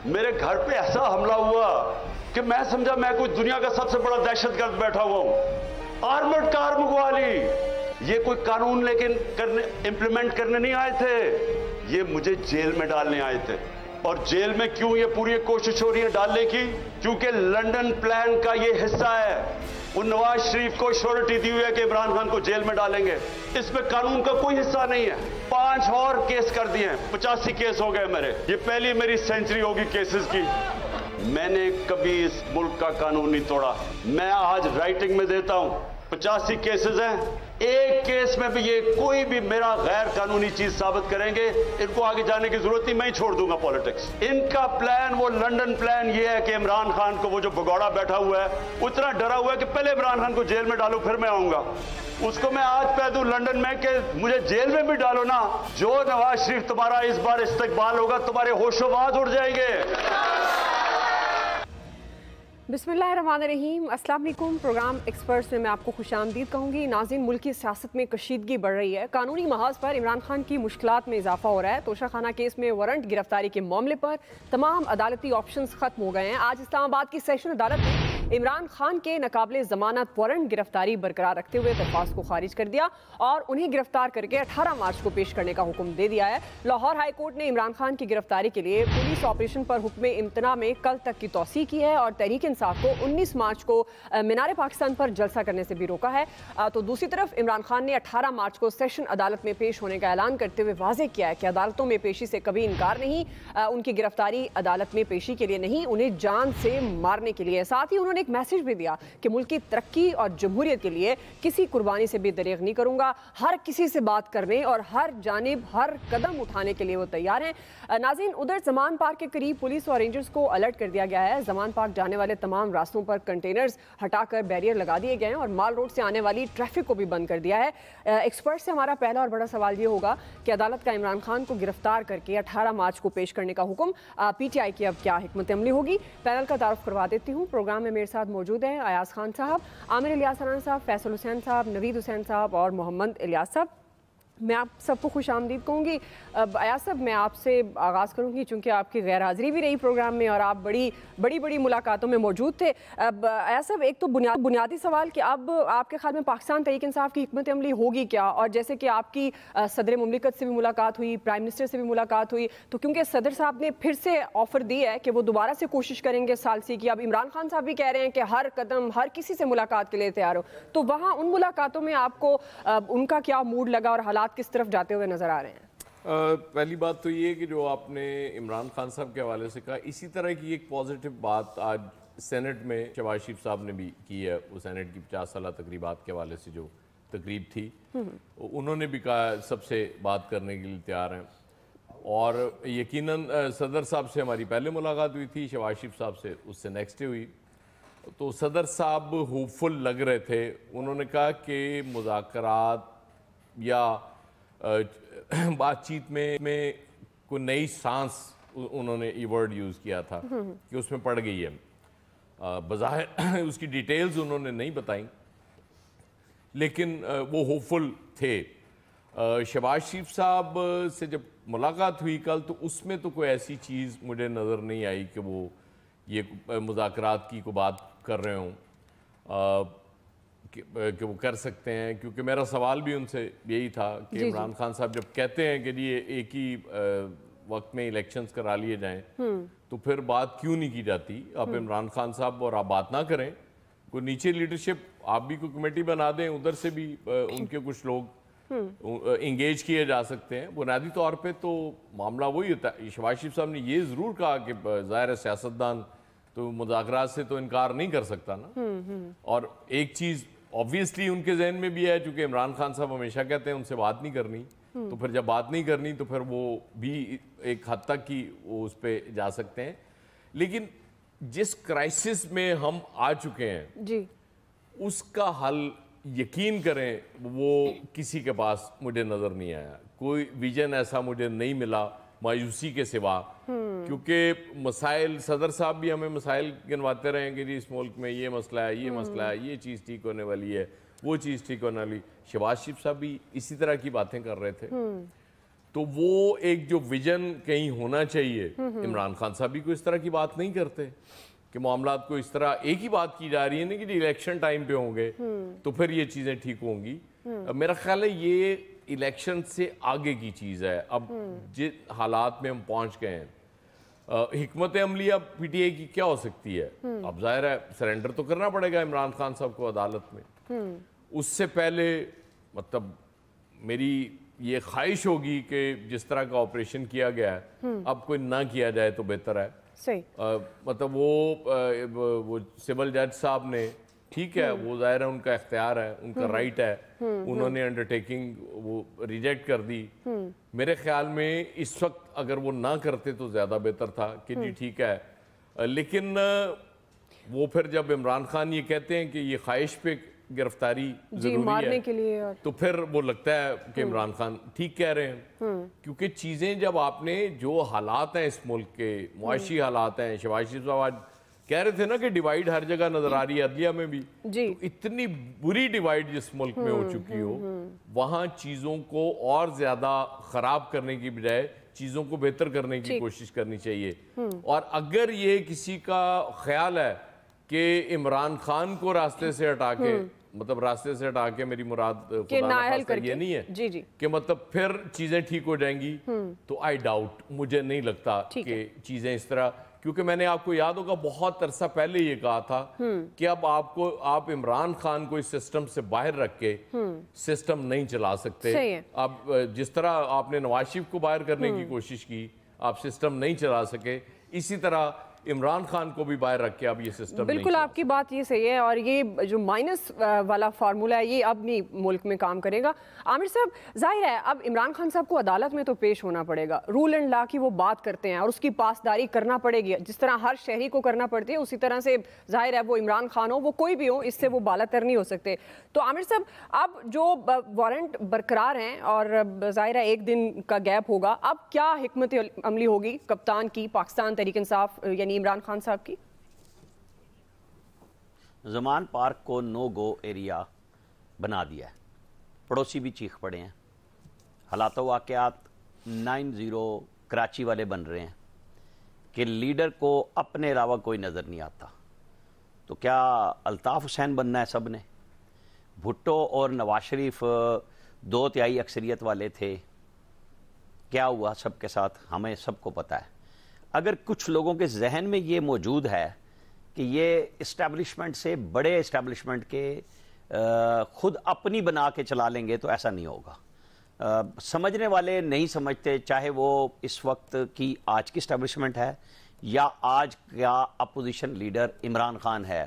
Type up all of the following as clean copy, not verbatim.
मेरे घर पे ऐसा हमला हुआ कि मैं समझा मैं कोई दुनिया का सबसे बड़ा दहशतगर्द बैठा हुआ हूं। आर्मर्ड कार मंगवा ली। ये कोई कानून लेकिन इंप्लीमेंट करने नहीं आए थे, ये मुझे जेल में डालने आए थे। और जेल में क्यों ये पूरी कोशिश हो रही है डालने की? क्योंकि लंदन प्लान का ये हिस्सा है। वो नवाज शरीफ को श्योरिटी दी हुई है कि इमरान खान को जेल में डालेंगे। इसमें कानून का कोई हिस्सा नहीं है। 5 और केस कर दिए हैं, 85 केस हो गए मेरे। ये पहली मेरी सेंचुरी होगी केसेस की। मैंने कभी इस मुल्क का कानून नहीं तोड़ा। मैं आज राइटिंग में देता हूं, 85 केसेस हैं। एक केस में भी ये कोई भी मेरा गैर कानूनी चीज साबित करेंगे, इनको आगे जाने की जरूरत नहीं, मैं ही छोड़ दूंगा पॉलिटिक्स। इनका प्लान, वो लंदन प्लान ये है कि इमरान खान को, वो जो भगौड़ा बैठा हुआ है उतना डरा हुआ है कि पहले इमरान खान को जेल में डालो फिर मैं आऊंगा। उसको मैं आज कह दूं लंदन में कि मुझे जेल में भी डालो ना, जो नवाज शरीफ तुम्हारा इस बार इस्तकबाल होगा, तुम्हारे होशोबाज उड़ जाएंगे। बिस्मिल्लाहिर्रहमानिर्रहीम, अस्सलाम वालेकुम। प्रोग्राम एक्सपर्ट्स में मैं आपको खुशामदीद कहूँगी। नाज़रीन, मुल्क की सियासत में कशीदगी बढ़ रही है। कानूनी महाज पर इमरान खान की मुश्किलात में इजाफा हो रहा है। तोशाखाना केस में वारंट गिरफ्तारी के मामले पर तमाम अदालती ऑप्शंस खत्म हो गए हैं। आज इस्लामाबाद की सेशन अदालत ने इमरान खान के नाकाबिले ज़मानत वारंट गिरफ्तारी बरकरार रखते हुए दरख्वास्त को खारिज कर दिया और उन्हें गिरफ्तार करके 18 मार्च को पेश करने का हुक्म दे दिया है। लाहौर हाई कोर्ट ने इमरान खान की गिरफ्तारी के लिए पुलिस ऑपरेशन पर हुक्म इम्तना में कल तक की तौसीह की है और तहरीक इंसाफ को 19 मार्च को मीनार पाकिस्तान पर जलसा करने से भी रोका है। तो दूसरी तरफ इमरान खान ने 18 मार्च को सेशन अदालत में पेश होने का ऐलान करते हुए वाज़ेह किया है कि अदालतों में पेशी से कभी इनकार नहीं। उनकी गिरफ्तारी अदालत में पेशी के लिए नहीं, उन्हें जान से मारने के लिए। साथ ही उन्होंने एक मैसेज भी दिया कि मुल्क की तरक्की और जमहूरियत के लिए किसी कुर्बानी से भी दरेग नहीं करूंगा। हर किसी से बात करने और हर जानिब हर कदम उठाने के लिए वो तैयार हैं। नाज़रीन, उधर जमान पार्क के करीब पुलिस और रेंजर्स को अलर्ट कर दिया गया है। जमान पार्क जाने वाले तमाम रास्तों पर कंटेनर्स हटाकर बैरियर लगा दिए गए हैं और माल रोड से आने वाली ट्रैफिक को भी बंद कर दिया है। एक्सपर्ट से हमारा पहला और बड़ा सवाल ये होगा कि अदालत का इमरान खान को गिरफ्तार करके 18 मार्च को पेश करने का हुक्म, PTI की अब क्या हिकमत अमली होगी? पैनल का तारुफ करवा देती हूँ। प्रोग्राम में मेरे साथ मौजूद हैं अयाज खान साहब, आमिर इलियास अनान साहब, फैसल हुसैन साहब, नवीद हुसैन साहब और मोहम्मद इलियास साहब। मैं आप सबको खुश आमदीद कहूँगी। अब अयाज साहब, मैं आपसे आगाज़ करूँगी चूँकि आपकी गैर हाज़िरी भी रही प्रोग्राम में और आप बड़ी मुलाकातों में मौजूद थे। अब अयाज साहब, एक तो बुनियादी सवाल कि अब आपके ख्याल में पाकिस्तान तहरीक इंसाफ की हिकमत अमली होगी क्या? और जैसे कि आपकी सदर मुमलिकत से भी मुलाकात हुई, प्राइम मिनिस्टर से भी मुलाकात हुई, तो क्योंकि सदर साहब ने फिर से ऑफ़र दी है कि वो दोबारा से कोशिश करेंगे सालसी की, अब इमरान खान साहब भी कह रहे हैं कि हर कदम हर किसी से मुलाकात के लिए तैयार हो, तो वहाँ उन मुलाकातों में आपको उनका क्या मूड लगा और हालात किस तरफ जाते हुए नजर आ रहे हैं? पहली बात तो ये कि जो आपने इमरान खान साहब के हवाले से कहा, इसी तरह की एक पॉजिटिव बात आज सेनेट में शहबाज शरीफ साहब ने भी की है। वो सेनेट की 50 साला तकरीबात के हवाले से जो तकरीब थी, उन्होंने भी कहा सबसे बात करने के लिए तैयार हैं। और यकीनन सदर साहब से हमारी पहले मुलाकात हुई थी, शहबाज शरीफ साहब से उससे नेक्स्ट डे हुई। तो सदर साहब होपफुल लग रहे थे। उन्होंने कहा कि मुज़ाकरात या बातचीत में कोई नई सांस, उन्होंने ये वर्ड यूज़ किया था कि उसमें पड़ गई है। बज़ाहिर उसकी डिटेल्स उन्होंने नहीं बताई, लेकिन वो होपफुल थे। शहबाज शरीफ साहब से जब मुलाकात हुई कल, तो उसमें तो कोई ऐसी चीज़ मुझे नज़र नहीं आई कि वो ये मुज़ाकरात की कोई बात कर रहे हों कि वो कर सकते हैं। क्योंकि मेरा सवाल भी उनसे यही था कि इमरान खान साहब जब कहते हैं कि ये एक ही वक्त में इलेक्शंस करा लिए जाएं, तो फिर बात क्यों नहीं की जाती? आप इमरान खान साहब और आप बात ना करें, कोई नीचे लीडरशिप आप भी कोई कमेटी बना दें, उधर से भी उनके कुछ लोग इंगेज किए जा सकते हैं। बुनियादी तौर पे तो मामला वही होता है। शहबाज शरीफ साहब ने ये ज़रूर कहा कि ज़ाहिर सियासतदान तो मुज़ाकरात से तो इनकार नहीं कर सकता ना। और एक चीज़ ऑब्वियसली उनके जहन में भी है, चूँकि इमरान खान साहब हमेशा कहते हैं उनसे बात नहीं करनी, तो फिर जब बात नहीं करनी तो फिर वो भी एक हद तक की वो उस पर जा सकते हैं। लेकिन जिस क्राइसिस में हम आ चुके हैं जी, उसका हल यकीन करें वो किसी के पास मुझे नज़र नहीं आया। कोई विजन ऐसा मुझे नहीं मिला मायूसी के सिवा। क्योंकि मसाइल, सदर साहब भी हमें मसाइल गिनवाते रहेंगे जी, इस मुल्क में ये मसला है, ये मसला है, ये चीज़ ठीक होने वाली है, वो चीज़ ठीक होने वाली। शहबाज शरीफ साहब भी इसी तरह की बातें कर रहे थे। तो वो एक जो विजन कहीं होना चाहिए, इमरान खान साहब भी कोई इस तरह की बात नहीं करते कि मामलात को इस तरह एक ही बात की जा रही है ना कि इलेक्शन टाइम पे होंगे तो फिर ये चीज़ें ठीक होंगी। मेरा ख्याल है ये इलेक्शन से आगे की चीज़ है। अब जिस हालात में हम पहुंच गए हैं, हिकमत अमली अब पीटीआई की क्या हो सकती है? अब जाहिर है सरेंडर तो करना पड़ेगा इमरान खान साहब को अदालत में। उससे पहले मतलब मेरी ये ख्वाहिश होगी कि जिस तरह का ऑपरेशन किया गया है अब कोई ना किया जाए तो बेहतर है। सही मतलब वो सिविल जज साहब ने, ठीक है वो जाहिर है उनका इख्तियार है, उनका राइट है, उन्होंने अंडरटेकिंग वो रिजेक्ट कर दी। मेरे ख्याल में इस वक्त अगर वो ना करते तो ज़्यादा बेहतर था कि जी ठीक है, लेकिन वो फिर जब इमरान खान ये कहते हैं कि ये ख्वाहिश पे गिरफ्तारी जरूरी मारने है के लिए और... तो फिर वो लगता है कि इमरान खान ठीक कह रहे हैं। क्योंकि चीज़ें जब आपने जो हालात हैं इस मुल्क के, मुआशी हालात हैं, शहबाज शरीफ साहब आज कह रहे थे ना कि डिवाइड हर जगह नजर आ रही है, अदलिया में भी जी। तो इतनी बुरी डिवाइड जिस मुल्क में हो चुकी हो, वहाँ चीज़ों को और ज़्यादा ख़राब करने की बजाय चीज़ों को बेहतर करने की कोशिश करनी चाहिए। और अगर ये किसी का ख्याल है कि इमरान खान को रास्ते से हटा के, मतलब रास्ते से हटा के मेरी मुराद ये नहीं है जी जी कि मतलब फिर चीजें ठीक हो जाएंगी, तो आई डाउट, मुझे नहीं लगता कि चीजें इस तरह, क्योंकि मैंने आपको याद होगा बहुत अरसा पहले ये कहा था कि अब आप इमरान खान को इस सिस्टम से बाहर रख के सिस्टम नहीं चला सकते। अब जिस तरह आपने नवाज शरीफ को बाहर करने की कोशिश की, आप सिस्टम नहीं चला सके, इसी तरह इमरान खान को भी बाहर रख के अब ये सिस्टम बिल्कुल आपकी बात ये सही है। और ये जो माइनस वाला फार्मूला है ये अब नहीं मुल्क में काम करेगा। आमिर साहब, जाहिर है अब इमरान खान साहब को अदालत में तो पेश होना पड़ेगा, रूल एंड लॉ की वो बात करते हैं और उसकी पासदारी करना पड़ेगी, जिस तरह हर शहरी को करना पड़ती है उसी तरह से जाहिर है वो इमरान खान हो वो कोई भी हो, इससे वो बालातर नहीं हो सकते। तो आमिर साहब, अब जो वारंट बरकरार हैं और जाहिर है एक दिन का गैप होगा, अब क्या हिकमत अमली होगी कप्तान की, पाकिस्तान तहरीक इंसाफ यानी इमरान खान साहब की? जमान पार्क को नो गो एरिया बना दिया है, पड़ोसी भी चीख पड़े हैं, हालात वाक़यात 9-0 कराची वाले बन रहे हैं कि लीडर को अपने अलावा कोई नज़र नहीं आता। तो क्या अल्ताफ़ हुसैन बनना है सब ने? भुट्टो और नवाज शरीफ 2/3 अक्सरियत वाले थे, क्या हुआ सबके साथ हमें सबको पता है। अगर कुछ लोगों के जहन में ये मौजूद है कि ये इस्टेब्लिशमेंट से बड़े इस्टेब्लिशमेंट के खुद अपनी बना के चला लेंगे, तो ऐसा नहीं होगा। समझने वाले नहीं समझते, चाहे वो इस वक्त की आज की इस्टेब्लिशमेंट है या आज का अपोजिशन लीडर इमरान खान है,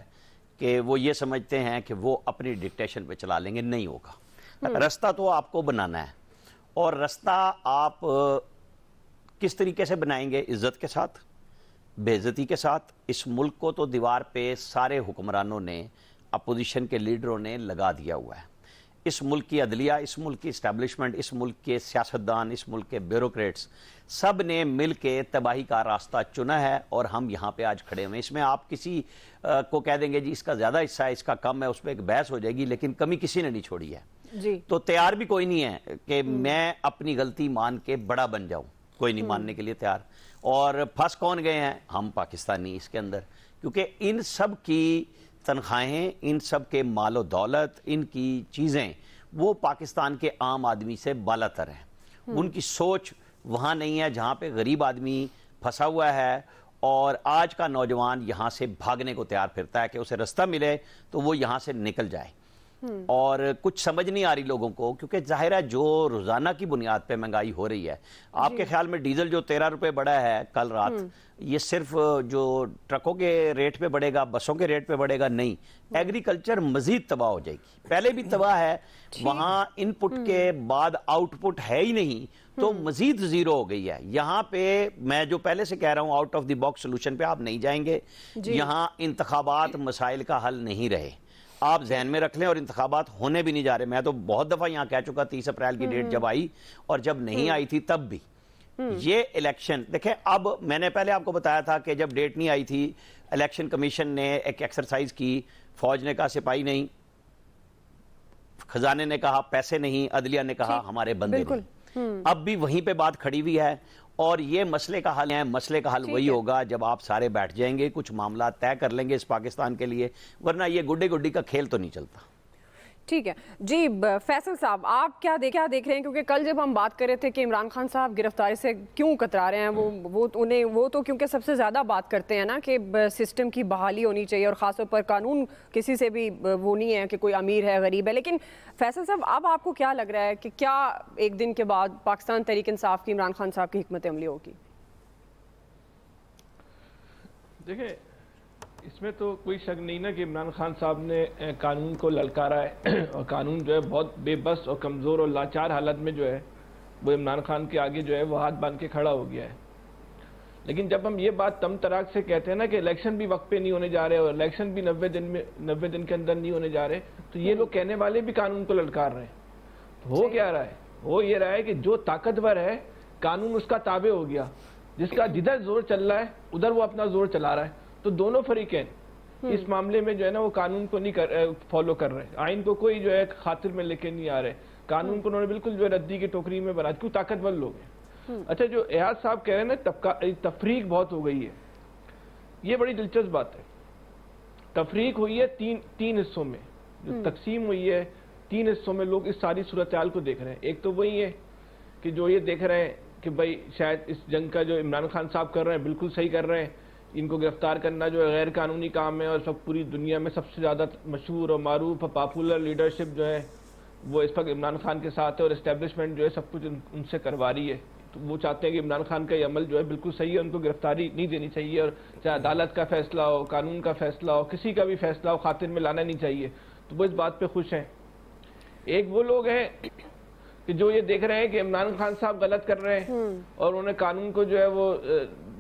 कि वो ये समझते हैं कि वो अपनी डिक्टेशन पे चला लेंगे। नहीं होगा। रास्ता तो आपको बनाना है, और रास्ता आप किस तरीके से बनाएंगे? इज्जत के साथ, बेइज्जती के साथ। इस मुल्क को तो दीवार पे सारे हुक्मरानों ने, अपोजिशन के लीडरों ने लगा दिया हुआ है। इस मुल्क की अदलिया, इस मुल्क की इस्टेब्लिशमेंट, इस मुल्क के सियासतदान, इस मुल्क के ब्यूरोक्रेट्स, सब ने मिल के तबाही का रास्ता चुना है और हम यहाँ पे आज खड़े हुए हैं। इसमें आप किसी को कह देंगे जी इसका ज़्यादा हिस्सा है, इसका कम है, उस पर एक बहस हो जाएगी, लेकिन कमी किसी ने नहीं छोड़ी है जी। तो तैयार भी कोई नहीं है कि मैं अपनी गलती मान के बड़ा बन जाऊँ, कोई नहीं मानने के लिए तैयार। और फंस कौन गए हैं? हम पाकिस्तानी इसके अंदर, क्योंकि इन सब की तनख्वाहें, इन सब के मालो दौलत, इनकी चीज़ें वो पाकिस्तान के आम आदमी से बालातर हैं। उनकी सोच वहाँ नहीं है जहाँ पे गरीब आदमी फंसा हुआ है, और आज का नौजवान यहाँ से भागने को तैयार फिरता है कि उसे रास्ता मिले तो वो यहाँ से निकल जाए। और कुछ समझ नहीं आ रही लोगों को, क्योंकि जाहिर है जो रोजाना की बुनियाद पे महंगाई हो रही है। आपके ख्याल में डीजल जो 13 रुपए बढ़ा है कल रात, ये सिर्फ जो ट्रकों के रेट पे बढ़ेगा, बसों के रेट पे बढ़ेगा? नहीं, एग्रीकल्चर मजीद तबाह हो जाएगी। पहले भी तबाह है, वहां इनपुट के बाद आउटपुट है ही नहीं, तो मजीद जीरो हो गई है। यहाँ पे मैं जो पहले से कह रहा हूँ, out of the box solution पे आप नहीं जाएंगे। यहाँ इंतखाबात मसाइल का हल नहीं रहे, आप जहन में रख लें, और इंतखाबात होने भी नहीं जा रहे। मैं तो बहुत दफा यहाँ कह चुका, 30 अप्रैल की डेट जब आई और जब नहीं आई थी तब भी। ये इलेक्शन देखें, अब मैंने पहले आपको बताया था कि जब डेट नहीं आई थी, इलेक्शन कमीशन ने एक एक्सरसाइज की, फौज ने कहा सिपाही नहीं, खजाने ने कहा पैसे नहीं, अदलिया ने कहा हमारे बंदे नहीं। अब भी वहीं पे बात खड़ी हुई है और ये मसले का हल है। मसले का हल वही होगा जब आप सारे बैठ जाएंगे, कुछ मामला तय कर लेंगे इस पाकिस्तान के लिए, वरना ये गुड्डे गुड्डी का खेल तो नहीं चलता। ठीक है जी। फैसल साहब, आप क्या देख रहे हैं, क्योंकि कल जब हम बात कर रहे थे कि इमरान खान साहब गिरफ्तारी से क्यों कतरा रहे हैं, वो तो क्योंकि सबसे ज़्यादा बात करते हैं ना कि सिस्टम की बहाली होनी चाहिए और ख़ासतौर पर कानून किसी से भी वो नहीं है कि कोई अमीर है गरीब है। लेकिन फैसल साहब, अब आपको क्या लग रहा है कि क्या एक दिन के बाद पाकिस्तान तहरीक इंसाफ की इमरान खान साहब की हिकमत अमली होगी? देखिए, इसमें तो कोई शक नहीं ना कि इमरान खान साहब ने कानून को ललकारा है और कानून जो है बहुत बेबस और कमज़ोर और लाचार हालत में जो है वो इमरान खान के आगे जो है वो हाथ बांध के खड़ा हो गया है। लेकिन जब हम ये बात तम तराक से कहते हैं ना कि इलेक्शन भी वक्त पे नहीं होने जा रहे और इलेक्शन भी 90 दिन के अंदर नहीं होने जा रहे, तो ये लोग कहने वाले भी कानून को ललकार रहे हैं। तो हो क्या रहा है? हो ये रहा है कि जो ताकतवर है कानून उसका ताबे हो गया, जिसका जिधर जोर चल रहा है उधर वो अपना जोर चला रहा है। तो दोनों फरीकैन इस मामले में जो है ना वो कानून को नहीं फॉलो कर रहे, आइन को कोई जो है खातिर में लेके नहीं आ रहे, कानून को उन्होंने बिल्कुल जो है रद्दी की टोकरी में बना, क्यों ताकतवर लोग हैं। अच्छा, जो एयाज साहब कह रहे हैं ना तफरीक बहुत हो गई है, ये बड़ी दिलचस्प बात है। तफरीक हुई है तीन हिस्सों में, जो तकसीम हुई है 3 हिस्सों में। लोग इस सारी सूरत हाल को देख रहे हैं। एक तो वही है कि जो ये देख रहे हैं कि भाई शायद इस जंग का जो इमरान खान साहब कर रहे हैं बिल्कुल सही कर रहे हैं, इनको गिरफ्तार करना जो है गैर कानूनी काम है और सब पूरी दुनिया में सबसे ज़्यादा मशहूर और मारूफ और पॉपुलर लीडरशिप जो है वो इस वक्त इमरान खान के साथ है और इस्टेब्लिशमेंट जो है सब कुछ उनसे करवा रही है। तो वो चाहते हैं कि इमरान खान का ये अमल जो है बिल्कुल सही है, उनको गिरफ्तारी नहीं देनी चाहिए और चाहे अदालत का फैसला हो, कानून का फैसला हो, किसी का भी फैसला हो, खातिर में लाना नहीं चाहिए। तो वो इस बात पर खुश हैं। एक वो लोग हैं कि जो ये देख रहे हैं कि इमरान खान साहब गलत कर रहे हैं और उन्हें कानून को जो है वो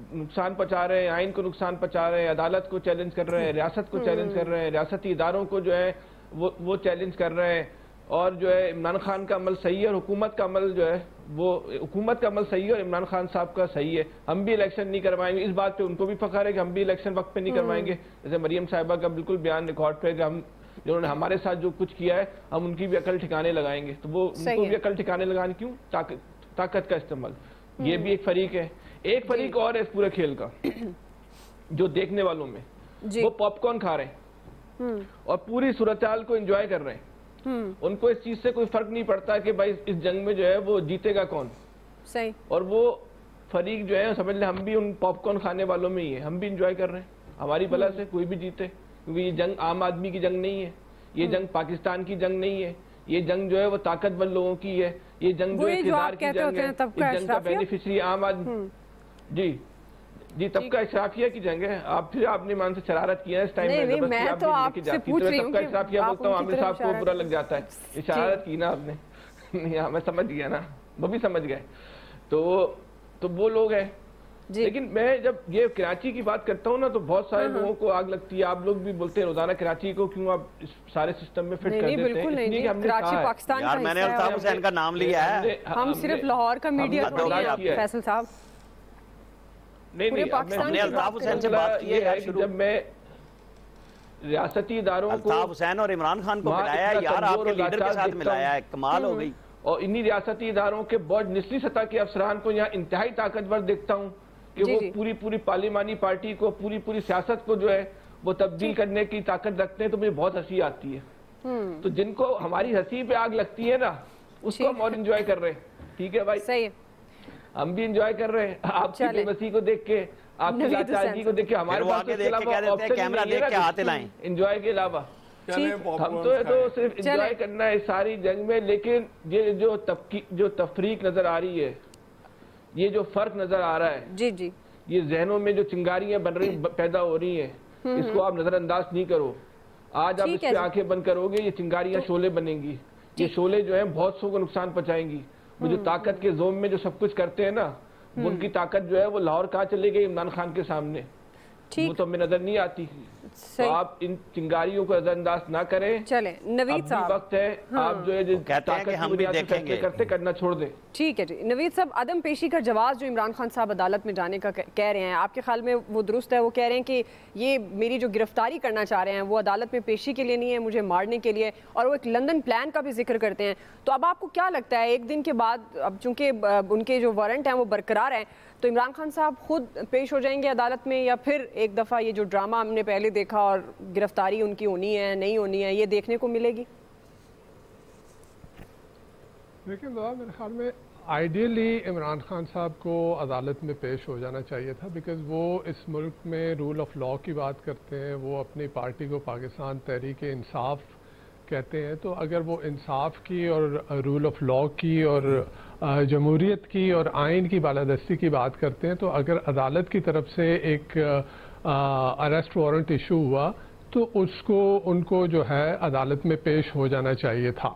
नुकसान पहुंचा रहे हैं, आइन को नुकसान पहुंचा रहे हैं, अदालत को चैलेंज कर रहे हैं, रियासत को चैलेंज कर रहे हैं, रियासती इदारों को जो है वो चैलेंज कर रहे हैं। और जो है इमरान खान का अमल सही है और हुकूमत का अमल जो है वो हुकूमत का अमल सही है और इमरान खान साहब का सही है। हम भी इलेक्शन नहीं करवाएंगे, इस बात पे उनको भी फख्र है कि हम भी इलेक्शन वक्त पे नहीं करवाएंगे। जैसे मरियम साहिबा का बिल्कुल बयान रिकॉर्ड पे कि हम जिन्होंने हमारे साथ जो कुछ किया है हम उनकी भी अकल ठिकाने लगाएंगे। तो वो उनको भी अकल ठिकाने लगाने, क्यों? ताकत का इस्तेमाल। ये भी एक फरीक है। एक फरीक और है इस पूरे खेल का जो देखने वालों में, वो पॉपकॉर्न खा रहे हैं और पूरी सूरत-हाल को एंजॉय कर रहे हैं। उनको इस चीज से कोई फर्क नहीं पड़ता कि भाई इस जंग में जो है वो जीतेगा कौन। सही। और वो फरीक जो है समझ ले हम भी उन पॉपकॉर्न खाने वालों में ही है, हम भी एंजॉय कर रहे हैं हमारी भला से कोई भी जीते, क्योंकि ये जंग आम आदमी की जंग नहीं है, ये जंग पाकिस्तान की जंग नहीं है, ये जंग जो है वो ताकतवर लोगों की है, ये जंग जो है इक़्तिदार की जंग है। इस जंग का बेनिफिशियरी आम आदमी जी तबका इशराफिया की जंग है। आप फिर आपने मान से शरारत किया है इस टाइम में, मैं तो आपसे पूछ रही हूं तबका इशराफिया बोलता हूँ, आमिर साहब को बुरा लग जाता है। इशारत की ना आपने नहीं, मैं समझ गया ना, वो भी समझ गए। तो वो लोग हैं। लेकिन मैं जब ये कराची की बात करता हूँ ना तो बहुत सारे लोगों को आग लगती है। आप लोग भी बोलते हैं रोजाना कराची को क्यों आप इस सारे सिस्टम में फिट कर देते हैं? इसलिए कि हमने कहा है यार, मैंने अल्ताफ हुसैन का नाम लिया है, हम सिर्फ लाहौर का मीडिया फैसल साहब नहीं, हमने अल्ताफ हुसैन से बात की है। जब मैं रियासती इदारों को अल्ताफ हुसैन और इमरान खान को मिलाया है यार, आपके लीडर के साथ मिलाया है, कमाल हो गई। और इन्हीं रियासती इदारों के बहुत निचली सतह के अफसरान को यहाँ इंतहाई ताकतवर देखता हूँ कि वो पूरी पार्लिमानी पार्टी को, पूरी सियासत को जो है वो तब्दील करने की ताकत रखते हैं। तो मुझे बहुत हंसी आती है। तो जिनको हमारी हंसी पे आग लगती है ना, उसको हम और एंजॉय कर रहे हैं। ठीक है भाई, सही है, हम भी एंजॉय कर रहे हैं आपकी बेबसी को देख के, आपकी लाचारगी को देख के। हमारे पास कैमरा देख के हाथ हिलाएं एंजॉय के अलावा। हम तो सिर्फ एंजॉय करना है सारी जंग में। लेकिन ये जो तफरीक नजर आ रही है, ये जो फर्क नजर आ रहा है, जी ये जहनों में जो चिंगारियां बन रही पैदा हो रही हैं, इसको आप नजरअंदाज नहीं करो। आज आप इस पे आंखें बंद करोगे, ये चिंगारियां शोले बनेंगी। ये शोले जो है बहुत सौ को नुकसान पहुंचाएंगी। वो जो ताकत के जोम में जो सब कुछ करते हैं ना, उनकी ताकत जो है वो लाहौर कहाँ चली गई इमरान खान के सामने, वो तो हमें नजर नहीं आती। तो आप इन चिंगारियों को नजरअंदाज ना करें। चले नवीद साहब, वक्त है आप जो है ताकत की बुनियाद पे फैसले करना छोड़ दें। ठीक है जी। नवीद साहब, अदम पेशी का जवाब जो इमरान खान साहब अदालत में जाने का कह रहे हैं, आपके ख्याल में वो दुरुस्त है? वो कह रहे हैं कि ये मेरी जो गिरफ्तारी करना चाह रहे हैं वो अदालत में पेशी के लिए नहीं है, मुझे मारने के लिए, और वो एक लंदन प्लान का भी जिक्र करते हैं। तो अब आपको क्या लगता है, एक दिन के बाद अब चूंकि उनके जो वारंट हैं वो बरकरार हैं, तो इमरान खान साहब खुद पेश हो जाएंगे अदालत में, या फिर एक दफ़ा ये जो ड्रामा हमने पहले देखा और गिरफ्तारी उनकी होनी है नहीं होनी है, ये देखने को मिलेगी? लेकिन मेरे ख्याल में आइडियली इमरान खान साहब को अदालत में पेश हो जाना चाहिए था, बिकॉज़ वो इस मुल्क में रूल ऑफ लॉ की बात करते हैं, वो अपनी पार्टी को पाकिस्तान तहरीक इंसाफ कहते हैं। तो अगर वो इंसाफ की और रूल ऑफ लॉ की और जमहूरियत की और आइन की बालादस्ती की बात करते हैं, तो अगर अदालत की तरफ से एक अरेस्ट वारंट इशू हुआ तो उनको जो है अदालत में पेश हो जाना चाहिए था।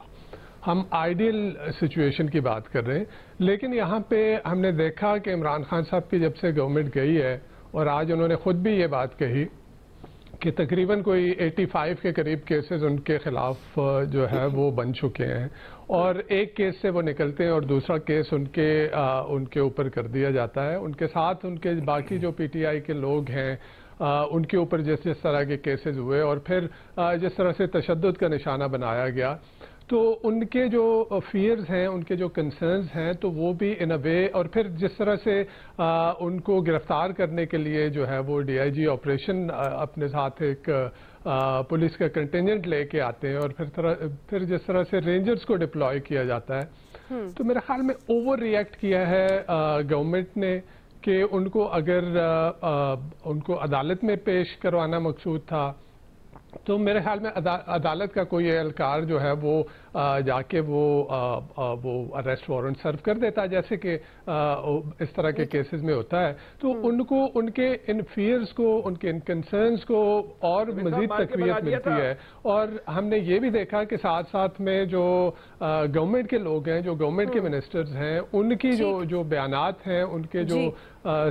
हम आइडियल सिचुएशन की बात कर रहे हैं, लेकिन यहाँ पे हमने देखा कि इमरान खान साहब की जब से गवर्नमेंट गई है, और आज उन्होंने खुद भी ये बात कही कि तकरीबन कोई 85 के करीब केसेस उनके खिलाफ जो है वो बन चुके हैं, और एक केस से वो निकलते हैं और दूसरा केस उनके ऊपर कर दिया जाता है। उनके साथ उनके बाकी जो पीटीआई के लोग हैं उनके ऊपर जिस तरह के केसेस हुए, और फिर जिस तरह से तशद्दुद का निशाना बनाया गया, तो उनके जो फियर्स हैं, उनके जो कंसर्न्स हैं, तो वो भी इन अ वे, और फिर जिस तरह से उनको गिरफ्तार करने के लिए जो है वो डीआईजी ऑपरेशन अपने साथ एक पुलिस का कंटिजेंट लेके आते हैं, और फिर जिस तरह से रेंजर्स को डिप्लॉय किया जाता है, तो मेरे ख्याल में ओवर रिएक्ट किया है गवर्नमेंट ने कि उनको अगर उनको अदालत में पेश करवाना मकसूद था, तो मेरे ख्याल में अदालत का कोई एहलकार जो है वो जाके वो अरेस्ट वारंट सर्व कर देता है, जैसे कि इस तरह के केसेस में होता है। तो उनको उनके इन फियर्स को, उनके इन कंसर्न्स को और मजीद तकवीत मिलती है। और हमने ये भी देखा कि साथ साथ में जो गवर्नमेंट के लोग हैं, जो गवर्नमेंट के मिनिस्टर्स हैं, उनकी जो बयानात हैं, उनके जो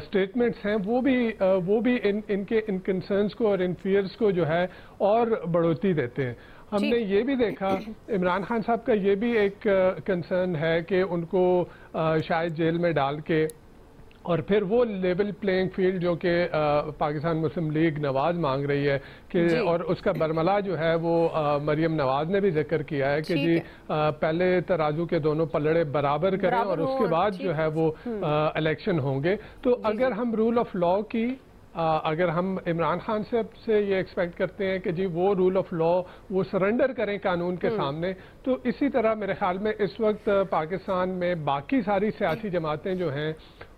स्टेटमेंट्स हैं, वो भी इनके इन कंसर्न्स को और इन फियर्स को जो है और बढ़ोतरी देते हैं। हमने ये भी देखा, इमरान खान साहब का ये भी एक कंसर्न है कि उनको शायद जेल में डाल के और फिर वो लेवल प्लेइंग फील्ड जो कि पाकिस्तान मुस्लिम लीग नवाज मांग रही है कि, और उसका बरमला जो है वो मरियम नवाज ने भी जिक्र किया है कि जी पहले तराजू के दोनों पलड़े बराबर करें और उसके बाद जो है वो इलेक्शन होंगे। तो अगर हम रूल ऑफ लॉ की अगर हम इमरान खान से ये एक्सपेक्ट करते हैं कि जी वो रूल ऑफ लॉ वो सरेंडर करें कानून के सामने, तो इसी तरह मेरे ख्याल में इस वक्त पाकिस्तान में बाकी सारी सियासी जमातें जो हैं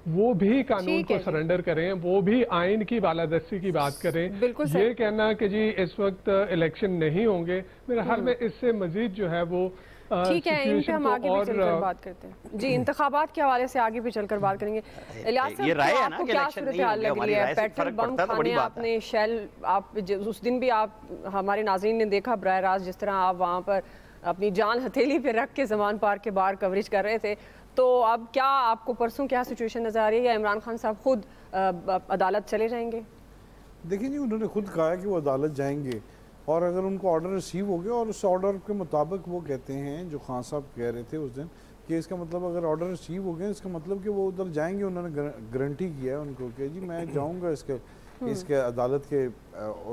वो भी कानून को सरेंडर करें, वो भी आइन की बालादस्ती की बात करें। ये कहना कि जी इस वक्त इलेक्शन नहीं होंगे, मेरे ख्याल में इससे मजीद जो है वो ठीक है, इन पे हम आगे भी चलकर बात करते हैं जी। इंतखाबात के हवाले से आगे भी चलकर बात करेंगे। इलियास साहब, आपको क्या सूरत हाल लग रही है? पेट्रोल बम खाने आपने, शेल आप उस दिन भी आप हमारे नाज़रीन ने देखा बराह रास्त जिस तरह आप वहाँ पर अपनी जान हथेली पे रख के ज़मान पार्क के बाहर कवरेज कर रहे थे, तो अब क्या आपको परसों क्या सिचुएशन नजर आ रही है, या इमरान खान साहब खुद अदालत चले जाएंगे? देखिए जी, उन्होंने खुद कहा कि वो अदालत जाएंगे, और अगर उनको ऑर्डर रिसीव हो गया और उस ऑर्डर के मुताबिक वो कहते हैं, जो खान साहब कह रहे थे उस दिन, कि इसका मतलब अगर ऑर्डर रिसीव हो गया इसका मतलब कि वो उधर जाएंगे। उन्होंने गारंटी किया है उनको कि जी मैं जाऊंगा इसके अदालत के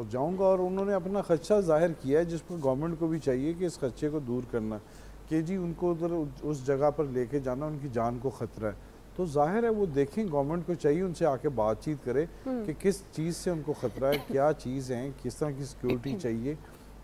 जाऊंगा, और उन्होंने अपना खदशा जाहिर किया है जिस पर गवर्नमेंट को भी चाहिए कि इस खदशे को दूर करना, कि जी उनको उधर उस जगह पर लेके जाना उनकी जान को ख़तरा है। तो जाहिर है वो देखें, गवर्नमेंट को चाहिए उनसे आके बातचीत करे कि किस चीज़ से उनको ख़तरा है, क्या चीज़ है, किस तरह की सिक्योरिटी चाहिए,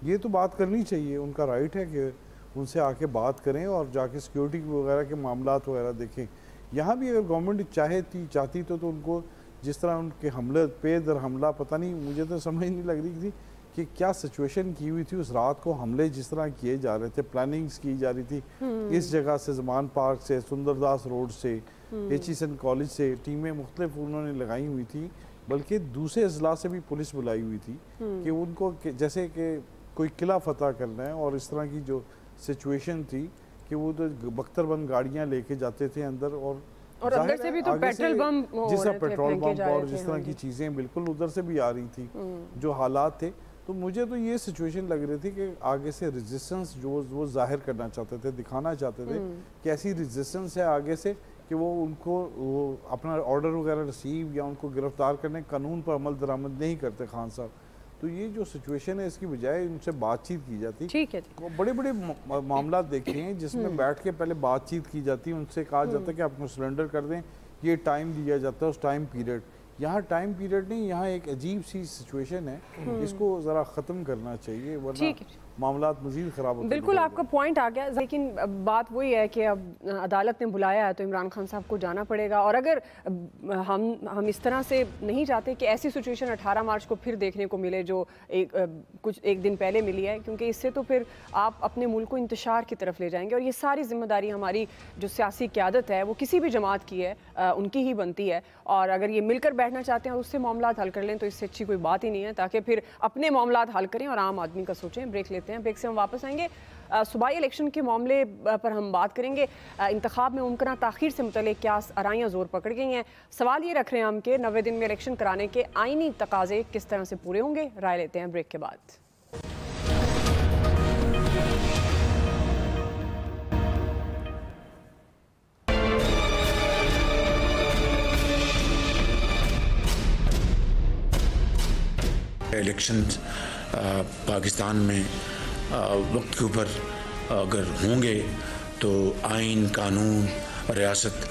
ये तो बात करनी चाहिए। उनका राइट है कि उनसे आके बात करें और जाके सिक्योरिटी वगैरह के मामलात वगैरह देखें। यहाँ भी अगर गवर्नमेंट चाहती तो उनको जिस तरह उनके हमले पे दर हमला, पता नहीं, मुझे तो समझ नहीं लग रही थी कि क्या सिचुएशन की हुई थी उस रात को, हमले जिस तरह किए जा रहे थे, प्लानिंग्स की जा रही थी इस जगह से, ज़मान पार्क से, सुंदरदास रोड से, एचईसन कॉलेज से टीमें मुख्तलिफ उन्होंने लगाई हुई थी, बल्कि दूसरे अजला से भी पुलिस बुलाई हुई थी कि उनको जैसे कि कोई किला फतह करना है, और इस तरह की जो सिचुएशन थी कि वो तो बख्तरबंद गाड़ियाँ लेके जाते थे अंदर, और अंदर से भी तो पेट्रोल बम जिस तरह पेट्रोल बम और जिस तरह की चीज़ें बिल्कुल उधर से भी आ रही थी, जो हालात थे। तो मुझे तो ये सिचुएशन लग रही थी कि आगे से रेजिस्टेंस जो वो जाहिर करना चाहते थे, दिखाना चाहते थे कि ऐसी रेजिस्टेंस है आगे से कि वो उनको वो अपना ऑर्डर वगैरह रिसीव या उनको गिरफ्तार करने कानून पर अमल दरामद नहीं करते खान साहब। तो ये जो सिचुएशन है इसकी बजाय उनसे बातचीत की जाती, ठीक है, वो बड़े बड़े मामला देखे हैं जिसमें बैठ के पहले बातचीत की जाती है, उनसे कहा जाता है कि आपको सरेंडर कर दें, ये टाइम दिया जाता है उस टाइम पीरियड। यहाँ टाइम पीरियड नहीं, यहाँ एक अजीब सी सिचुएशन है, इसको ज़रा ख़त्म करना चाहिए वरना मामला मज़ीद ख़राब होते। बिल्कुल आपका पॉइंट आ गया, लेकिन बात वही है कि अब अदालत ने बुलाया है तो इमरान खान साहब को जाना पड़ेगा। और अगर हम इस तरह से नहीं चाहते कि ऐसी सिचुएशन 18 मार्च को फिर देखने को मिले जो एक दिन पहले मिली है, क्योंकि इससे तो फिर आप अपने मुल्क को इंतशार की तरफ ले जाएंगे और ये सारी जिम्मेदारी हमारी जो सियासी क़यादत है वो किसी भी जमात की है, उनकी ही बनती है। और अगर ये मिलकर बैठना चाहते हैं और उससे मामला हल कर लें तो इससे अच्छी कोई बात ही नहीं है, ताकि फिर अपने मामला हल करें और आम आदमी का सोचें। ब्रेक लेते हैं, ब्रेक से हम वापस आएंगे। सूबाई इलेक्शन के मामले पर हम बात करेंगे। इंतखाब में मुमकिन ताख़ीर से मुतल्लिक़ क्या आराइयाँ ज़ोर पकड़ गई हैं। सवाल ये रख रहे हैं हम कि 90 दिन में इलेक्शन कराने के आइनी तकाज़े किस तरह से पूरे होंगे। राय लेते हैं ब्रेक के बाद। इलेक्शन पाकिस्तान में वक्त के ऊपर अगर होंगे तो आइन, कानून, रियासत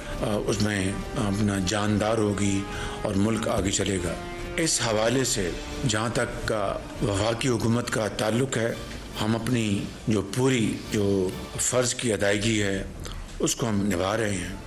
उसमें अपना जानदार होगी और मुल्क आगे चलेगा। इस हवाले से जहाँ तक वफाकी हुकूमत का ताल्लुक़ है, हम अपनी जो पूरी जो फ़र्ज़ की अदायगी है उसको हम निभा रहे हैं।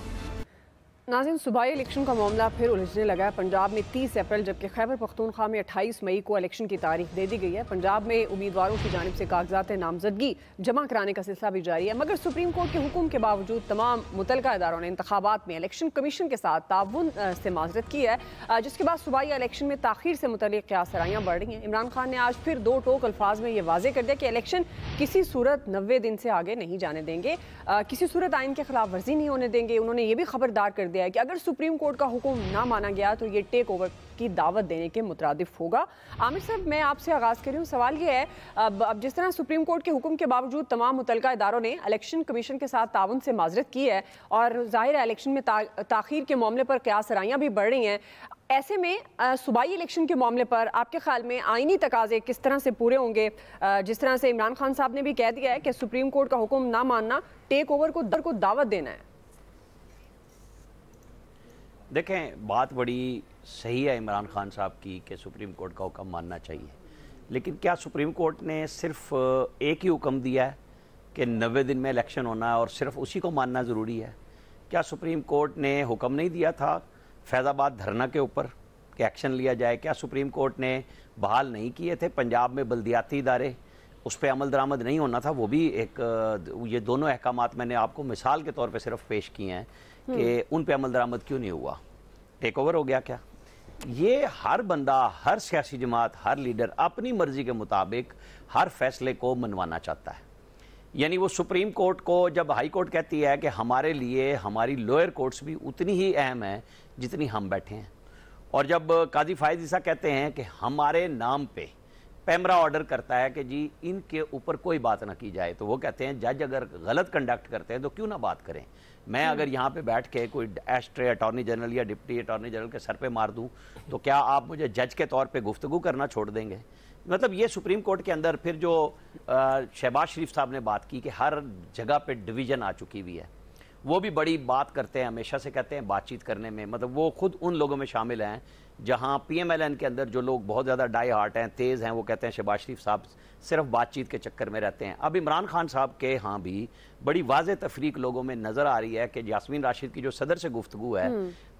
नाज़रीन, सूबाई इलेक्शन का मामला फिर उलझने लगा है। पंजाब में 30 अप्रैल जबकि खैबर पख्तूनख्वा में 28 मई को इलेक्शन की तारीख दे दी गई है। पंजाब में उम्मीदवारों की जानिब से कागजात नामजदगी जमा कराने का सिलसिला भी जारी है, मगर सुप्रीम कोर्ट के हुक्म के बावजूद तमाम मुतलका इदारों ने इंतखाबात में इलेक्शन कमीशन के साथ ताउन से माजरत की है, जिसके बाद सूबाई इलेक्शन में ताख़ीर से मुतल्लिक़ क़यासराइयाँ बढ़ रही हैं। इमरान खान ने आज फिर 2 टोक अल्फाज में ये वाज़ेह कर दिया कि इलेक्शन किसी सूरत 90 दिन से आगे नहीं जाने देंगे, किसी सूरत आइन के खिलाफ वर्जी नहीं होने देंगे। उन्होंने ये भी खबरदार कर दिया है कि अगर सुप्रीम कोर्ट का हुक्म ना माना गया तो ये टेक ओवर की दावत देने के मुतरादिफ होगा। आमिर साहब, मैं आपसे आगाज़ कर रही हूँ। सवाल ये है, अब जिस तरह सुप्रीम कोर्ट के हुक्म के बावजूद तमाम मुतलका इदारों ने इलेक्शन कमीशन के साथ ताउन से माजरत की है और ज़ाहिर है इलेक्शन में ताख़ीर के मामले पर क़यासराइयाँ भी बढ़ रही हैं, ऐसे में सूबाई इलेक्शन के मामले पर आपके ख्याल में आइनी तकाजे किस तरह से पूरे होंगे? जिस तरह से इमरान खान साहब ने भी कह दिया है कि सुप्रीम कोर्ट का हुक्म ना मानना टेक ओवर को दावत देना है। देखें, बात बड़ी सही है इमरान खान साहब की कि सुप्रीम कोर्ट का हुक्म मानना चाहिए, लेकिन क्या सुप्रीम कोर्ट ने सिर्फ एक ही हुक्म दिया है कि 90 दिन में इलेक्शन होना है और सिर्फ उसी को मानना ज़रूरी है? क्या सुप्रीम कोर्ट ने हुक्म नहीं दिया था फैज़ाबाद धरना के ऊपर कि एक्शन लिया जाए? क्या सुप्रीम कोर्ट ने बहाल नहीं किए थे पंजाब में बल्दियाती इदारे, उस पर अमल दरामद नहीं होना था? वो भी एक, ये दोनों अहकामात मैंने आपको मिसाल के तौर पे सिर्फ पेश किए हैं कि उन पे अमल दरामद क्यों नहीं हुआ? टेक ओवर हो गया क्या? ये हर बंदा, हर सियासी जमात, हर लीडर अपनी मर्जी के मुताबिक हर फैसले को मनवाना चाहता है। यानी वो सुप्रीम कोर्ट को, जब हाई कोर्ट कहती है कि हमारे लिए हमारी लोअर कोर्ट्स भी उतनी ही अहम है जितनी हम बैठे हैं, और जब काजी फायद ईसा कहते हैं कि हमारे नाम पे पैमरा ऑर्डर करता है कि जी इनके ऊपर कोई बात ना की जाए, तो वो कहते हैं जज अगर गलत कंडक्ट करते हैं तो क्यों ना बात करें? मैं अगर यहाँ पे बैठ के कोई एस्ट्रे अटॉर्नी जनरल या डिप्टी अटॉर्नी जनरल के सर पे मार दूँ तो क्या आप मुझे जज के तौर पे गुफ्तगू करना छोड़ देंगे? मतलब ये सुप्रीम कोर्ट के अंदर फिर जो शहबाज शरीफ साहब ने बात की कि हर जगह पे डिवीज़न आ चुकी हुई है, वो भी बड़ी बात करते हैं, हमेशा से कहते हैं बातचीत करने में, मतलब वो खुद उन लोगों में शामिल हैं जहां PMLN के अंदर जो लोग बहुत ज़्यादा डाई हार्ट हैं, तेज़ हैं, वो कहते हैं शहबाज शरीफ साहब सिर्फ बातचीत के चक्कर में रहते हैं। अब इमरान खान साहब के यहाँ भी बड़ी वाज़े तफरीक लोगों में नज़र आ रही है कि यास्मीन राशिद की जो सदर से गुफ्तगू है,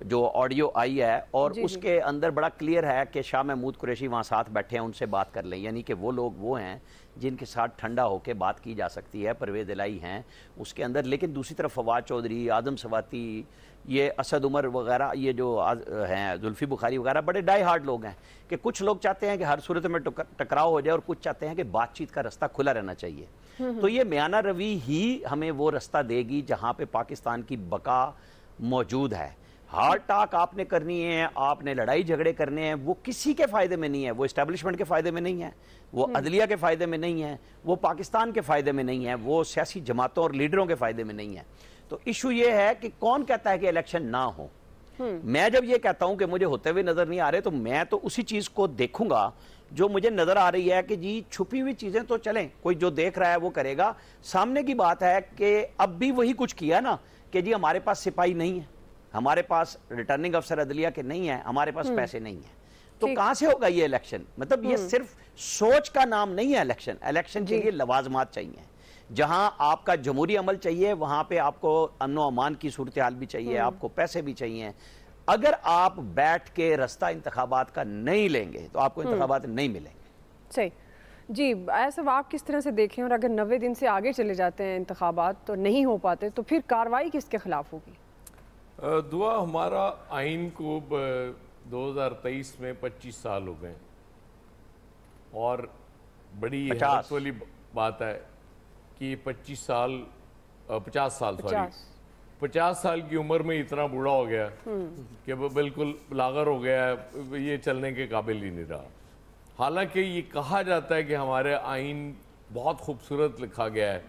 जो ऑडियो आई है, और उसके अंदर बड़ा क्लियर है कि शाह महमूद कुरैशी वहाँ साथ बैठे हैं, उनसे बात कर लें। यानी कि वो लोग वो हैं जिनके साथ ठंडा होकर बात की जा सकती है, परवेज़ इलाही हैं उसके अंदर। लेकिन दूसरी तरफ फवाद चौधरी, आदम सवाती, ये असद उमर वगैरह, ये जो हैं जुल्फी बुखारी वगैरह, बड़े डाई हार्ड लोग हैं कि कुछ लोग चाहते हैं कि हर सूरत में टकराव हो जाए और कुछ चाहते हैं कि बातचीत का रास्ता खुला रहना चाहिए। तो ये मियाना रवि ही हमें वो रास्ता देगी जहाँ पे पाकिस्तान की बका मौजूद है। हार्ड टाक आपने करनी है, आपने लड़ाई झगड़े करने हैं, वो किसी के फायदे में नहीं है, वो एस्टेब्लिशमेंट के फायदे में नहीं है, वो अदलिया के फायदे में नहीं है, वो पाकिस्तान के फायदे में नहीं है, वो सियासी जमातों और लीडरों के फायदे में नहीं है। तो इशू ये है कि कौन कहता है कि इलेक्शन ना हो। मैं जब ये कहता हूं कि मुझे होते हुए नजर नहीं आ रहे, तो मैं तो उसी चीज को देखूंगा जो मुझे नजर आ रही है कि जी छुपी हुई चीजें तो चलें, कोई जो देख रहा है वो करेगा। सामने की बात है कि अब भी वही कुछ किया ना कि जी हमारे पास सिपाही नहीं है, हमारे पास रिटर्निंग अफसर अदलिया के नहीं है, हमारे पास पैसे नहीं है, तो कहां से होगा ये इलेक्शन। मतलब ये सिर्फ सोच का नाम नहीं है इलेक्शन। इलेक्शन के लिए लवाजमात चाहिए। जहां आपका जमहूरी अमल चाहिए वहां पे आपको अमन अमान की सूरत हाल भी चाहिए, आपको पैसे भी चाहिए। अगर आप बैठ के रास्ता इंतखाबात का नहीं लेंगे तो आपको इंतखाबात नहीं मिलेंगे। सही जी, ऐसा आप किस तरह से देखें, और अगर 90 दिन से आगे चले जाते हैं इंतखाबात तो नहीं हो पाते, तो फिर कार्रवाई किसके खिलाफ होगी? दुआ, हमारा आइन को 2023 में 25 साल हो गए और बड़ी हैरत वाली बात है कि 50 साल की उम्र में इतना बूढ़ा हो गया कि वो बिल्कुल लागर हो गया है, ये चलने के काबिल ही नहीं रहा। हालांकि ये कहा जाता है कि हमारे आइन बहुत खूबसूरत लिखा गया है,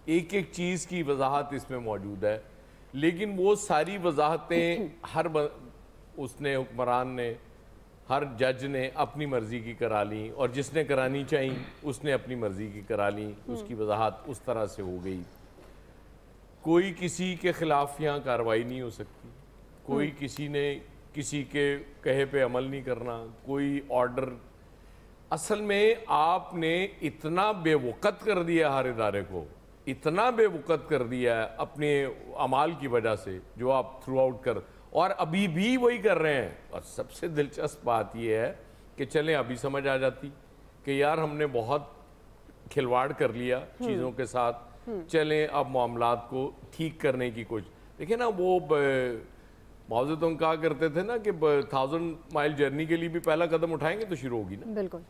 एक एक चीज़ की वजाहत इसमें मौजूद है, लेकिन वो सारी वजाहतें उसने हुक्मरान ने, हर जज ने अपनी मर्जी की करा ली, और जिसने करानी चाहिए उसने अपनी मर्जी की करा ली, उसकी वजाहत उस तरह से हो गई। कोई किसी के खिलाफ यहाँ कार्रवाई नहीं हो सकती, कोई किसी ने किसी के कहे पे अमल नहीं करना, कोई ऑर्डर। असल में आपने इतना बेवकत कर दिया हर इदारे को, इतना बेवकत कर दिया है अपने अमाल की वजह से, जो आप थ्रू आउट कर, और अभी भी वही कर रहे हैं। और सबसे दिलचस्प बात यह है कि चलें अभी समझ आ जाती कि यार हमने बहुत खिलवाड़ कर लिया चीज़ों के साथ, चलें अब मामलात को ठीक करने की कोशिश। देखिए ना, वो माओ ज़ेदुंग कहा करते थे ना कि 1000 माइल जर्नी के लिए भी पहला कदम उठाएंगे तो शुरू होगी ना। बिल्कुल,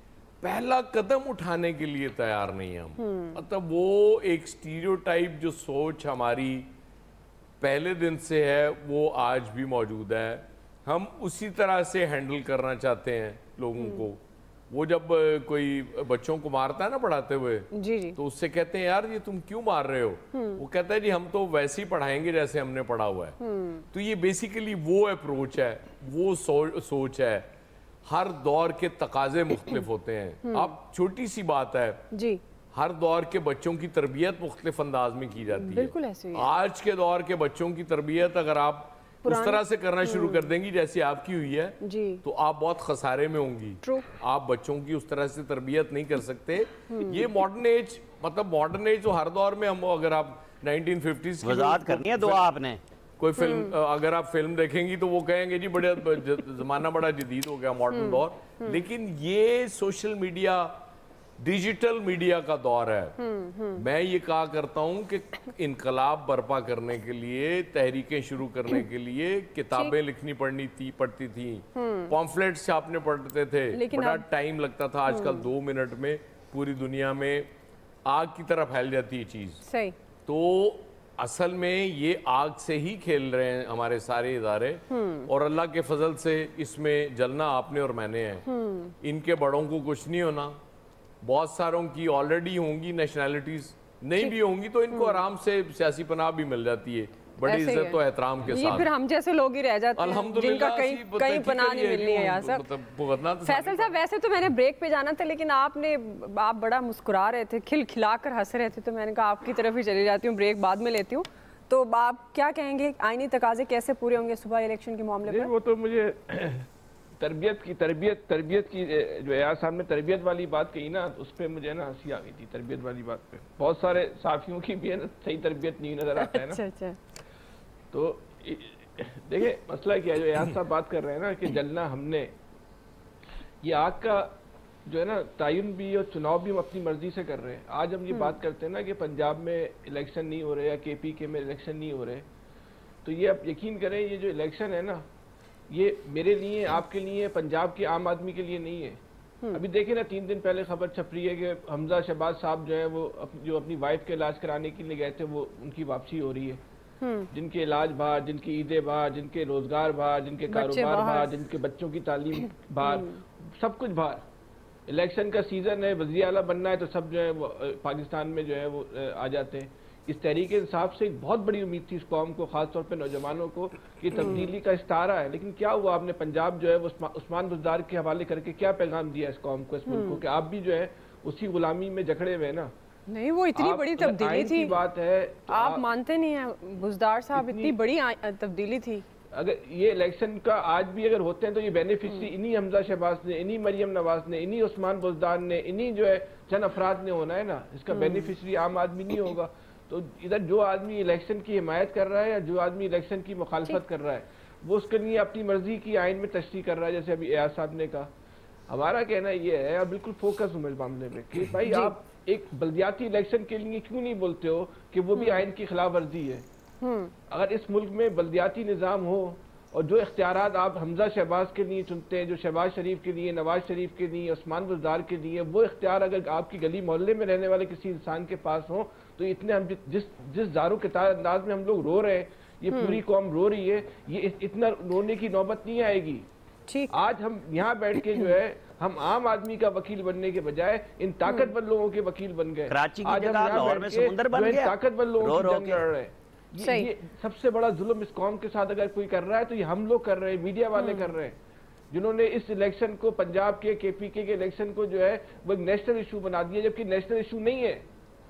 पहला कदम उठाने के लिए तैयार नहीं हम। मतलब वो एक स्टीरियोटाइप जो सोच हमारी पहले दिन से है वो आज भी मौजूद है। हम उसी तरह से हैंडल करना चाहते हैं लोगों को। वो जब कोई बच्चों को मारता है ना पढ़ाते हुए, जी जी, तो उससे कहते हैं यार ये तुम क्यों मार रहे हो, वो कहता है जी हम तो वैसे ही पढ़ाएंगे जैसे हमने पढ़ा हुआ है। तो ये बेसिकली वो अप्रोच है, वो सोच है। हर दौर के तकाजे मुख्तलिफ होते हैं। अब छोटी सी बात है जी, हर दौर के बच्चों की तरबियत मुख्तलिफ अंदाज में की जाती है। बिल्कुल ऐसे ही है। आज के दौर के बच्चों की तरबियत अगर आप उस तरह से करना शुरू कर देंगी जैसी आपकी हुई है जी, तो आप बहुत खसारे में होंगी। True. आप बच्चों की उस तरह से तरबियत नहीं कर सकते। ये मॉडर्न एज, मतलब मॉडर्न एज तो हर दौर में हम, अगर आप 1950s की वजाहत करनी है दुआ आपने, कोई फिल्म अगर आप फिल्म देखेंगी तो वो कहेंगे जी बड़े जमाना बड़ा जदीद हो गया, मॉडर्न दौर। लेकिन ये सोशल मीडिया, डिजिटल मीडिया का दौर है। मैं ये कहा करता हूं कि इनकलाब बर्पा करने के लिए, तहरीकें शुरू करने के लिए किताबें लिखनी पड़ती थी, पॉम्फलेट्स छापने पड़ते थे, बड़ा टाइम लगता था। आजकल 2 मिनट में पूरी दुनिया में आग की तरह फैल जाती है चीज। सही। तो असल में ये आग से ही खेल रहे हैं हमारे सारे इदारे, और अल्लाह के फजल से इसमें जलना आपने और मैंने है। इनके बड़ों को कुछ नहीं होना, बहुत सारों की ऑलरेडी होंगी नेशनैलिटीज, नहीं भी होंगी तो इनको आराम से सियासी पनाह भी मिल जाती है बड़ी इज्जत और एहतराम के साथ। फिर हम जैसे लोग ही रह जाते हैं जिनका कहीं पनाह नहीं मिलनी है यार साहब। फैसल साहब, वैसे तो मैंने ब्रेक पे जाना था, लेकिन आप बड़ा मुस्कुरा रहे थे, खिलखिला कर हंस रहे थे, तो मैंने कहा आपकी तरफ ही चली जाती हूँ, ब्रेक बाद में लेती हूँ। तो आप क्या कहेंगे, आईनी तकाजे कैसे पूरे होंगे सुबह इलेक्शन के मामले पर? वो तो मुझे तरबियत की जो यार साहब ने तरबियत वाली बात कही ना, उस पर मुझे ना हंसी आ गई थी। तरबियत वाली बात पे बहुत सारे साफियों की भी है ना सही तरबियत नहीं नजर आता है ना। अच्छा। तो देखिए मसला क्या है, जो यार साहब बात कर रहे हैं ना कि जलना हमने, ये आग का जो है ना तयन भी और चुनाव भी हम अपनी मर्जी से कर रहे हैं। आज हम ये बात करते हैं ना कि पंजाब में इलेक्शन नहीं हो रहे या KPK में इलेक्शन नहीं हो रहे, तो ये आप यकीन करें ये जो इलेक्शन है ना, ये मेरे लिए, आपके लिए, पंजाब के आम आदमी के लिए नहीं है। अभी देखिए ना, 3 दिन पहले खबर छप रही है कि हमजा शहबाज साहब जो है वो जो अपनी वाइफ के इलाज कराने के लिए गए थे, वो उनकी वापसी हो रही है। जिनके इलाज बाहर, जिनकी ईदें बाहर, जिनके रोजगार बाहर, जिनके कारोबार बाहर, जिनके बच्चों की तालीम बाहर, सब कुछ बाहर। इलेक्शन का सीजन है, वज़ीर आला बनना है तो सब जो है वो पाकिस्तान में जो है वो आ जाते हैं। इस तहरीक इंसाफ से एक बहुत बड़ी उम्मीद थी इस कौम को, खासतौर पर नौजवानों को, कि तब्दीली का इस्तारा है। लेकिन क्या हुआ, आपने पंजाब जो है वो उस्मान बुज़दार के हवाले करके क्या पैगाम दिया इस कौम को, इस मुल्क को, कि आप भी जो है उसी गुलामी में जकड़े हुए ना। नहीं, वो इतनी बड़ी तब्दीली थी, बात है तो आप मानते नहीं हैं बुज़दार साहब, इतनी बड़ी तब्दीली थी। अगर ये इलेक्शन का आज भी अगर होते हैं तो ये बेनिफिशरी इन्हीं हमजा शहबाज ने, इन्हीं मरियम नवाज ने, इन्हीं उस्मान बुज़दार ने, इन्हीं जो है चंद अफराद ने होना है ना। इसका बेनिफिशरी आम आदमी नहीं होगा। तो इधर जो आदमी इलेक्शन की हिमायत कर रहा है या जो आदमी इलेक्शन की मुखालफत कर रहा है, वो उसके लिए अपनी मर्जी की आइन में तशरीह कर रहा है, जैसे अभी एयाज साहब ने कहा। हमारा कहना ये है, आप बिल्कुल फोकस हूँ इस मामले में, कि भाई आप एक बल्दियाती इलेक्शन के लिए क्यों नहीं बोलते हो कि वो भी आइन की खिलाफ वर्जी है। अगर इस मुल्क में बल्दियाती निज़ाम हो और जो इख्तियारात आप हमजा शहबाज के लिए चुनते हैं, जो शहबाज शरीफ के लिए, नवाज शरीफ के लिए, उस्मान बुज़दार के लिए, वो इख्तियार अगर आपकी गली मोहल्ले में रहने वाले किसी इंसान के पास हो, तो इतने हम जिस दारू के अंदाज में हम लोग रो रहे हैं, ये पूरी कौम रो रही है, ये इतना रोने की नौबत नहीं आएगी। आज हम यहाँ बैठ के जो है हम आम आदमी का वकील बनने के बजाय इन ताकतवर लोगों के वकील बन गए। कराची की आज हम जगह यहाँ लाहौर में समुंदर बन गया, ताकतवर लोगों की जंग लड़ रहे हैं। सही। ये सबसे बड़ा जुल्म इस कौम के साथ अगर कोई कर रहा है तो ये हम लोग कर रहे हैं, मीडिया वाले कर रहे हैं, जिन्होंने इस इलेक्शन को, पंजाब के केपीके के इलेक्शन को जो है वो एक नेशनल इशू बना दिया, जबकि नेशनल इशू नहीं है।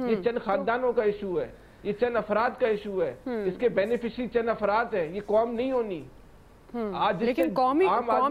ये चंद खानदानों का इशू है, ये चंद अफराद का इशू है, इसके बेनिफिशियरी चंद अफराद है, ये कौम नहीं होनी। आज लेकिन कौम